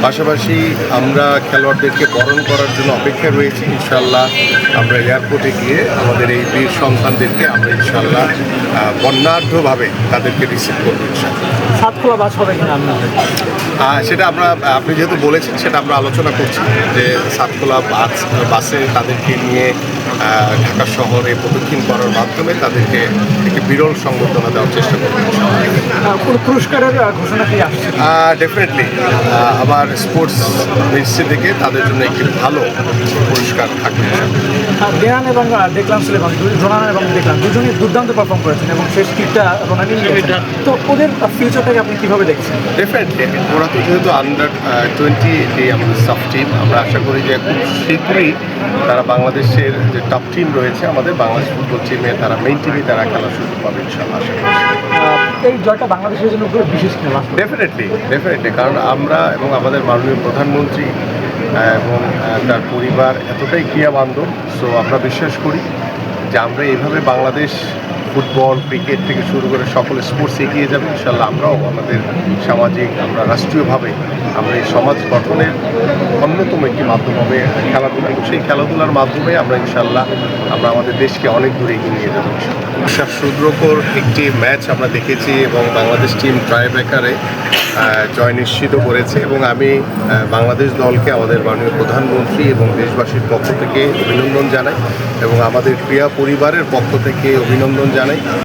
পাশাপাশি আমরা খেলোয়াড়দেরকে বরণ করার জন্য অপেক্ষায় রয়েছি। ইনশাল্লাহ আমরা এয়ারপোর্টে গিয়ে আমাদের এই বীর সন্তানদেরকে আমরা ইনশাল্লাহ বর্ণাঢ্যভাবে তাদেরকে রিসিভ করবো ইনশাল্লাহ। সাতখোলা বাস হবে কিনা আপনাদের? সেটা আপনি যেহেতু বলেছেন সেটা আমরা আলোচনা করছি যে সাতখোলা বাসে তাদেরকে নিয়ে ঢাকা শহরে প্রদক্ষিণ করার মাধ্যমে তাদেরকে একটি বিরল সংবর্ধনা দেওয়ার চেষ্টা করবো। কোনো পুরস্কারের ঘোষণা কি আসছে? ডেফিনেটলি আমার স্পোর্টস মিনিস্ট্রি থেকে তাদের জন্য একটি ভালো পুরস্কার থাকবে। দেয়ান এবং দেখলাম সুলেমান, রোনান এবং দেখলাম দুজনই দুর্দান্ত পারফর্ম করেছেন এবং শেষ কিকটা রোনানি নিয়েছেন। তো ওদের ফিউচারটাকে আপনি কীভাবে দেখছেন? ডেফিনেটলি ওরা তো যেহেতু আন্ডার-20 যে আমাদের সাব টিম, আমরা আশা করি যে খুব শীঘ্রই তারা বাংলাদেশের যে টপ টিম রয়েছে আমাদের বাংলাদেশ ফুটবল টিমে তারা মেইন টিমে তারা খেলার সুযোগ পাবে ইনশাআল্লাহ। আশা করি এই জয়টা বাংলাদেশের জন্য খুব বিশেষ খেলা। ডেফিনেটলি কারণ আমরা এবং আমাদের মাননীয় প্রধানমন্ত্রী এবং তার পরিবার এতটাই ক্রিয়াবান্ধব। সো আমরা বিশ্বাস করি যে আমরা এইভাবে বাংলাদেশ ফুটবল ক্রিকেট থেকে শুরু করে সকল স্পোর্টস এগিয়ে যাবে ইনশাল্লাহ। আমরাও আমাদের সামাজিক আমরা রাষ্ট্রীয়ভাবে আমরা এই সমাজ গঠনের অন্যতম একটি মাধ্যম হবে খেলাধুলা, এবং সেই খেলাধুলার মাধ্যমে আমরা ইনশাল্লাহ আমরা আমাদের দেশকে অনেক দূরে এগিয়ে নিয়ে যাবো। সুদ্রকর একটি ম্যাচ আমরা দেখেছি এবং বাংলাদেশ টিম ট্রাইব্রেকারে জয় নিশ্চিত করেছে, এবং আমি বাংলাদেশ দলকে আমাদের মাননীয় প্রধানমন্ত্রী এবং দেশবাসীর পক্ষ থেকে অভিনন্দন জানাই এবং আমাদের ক্রীড়া পরিবারের পক্ষ থেকে অভিনন্দন জানাই।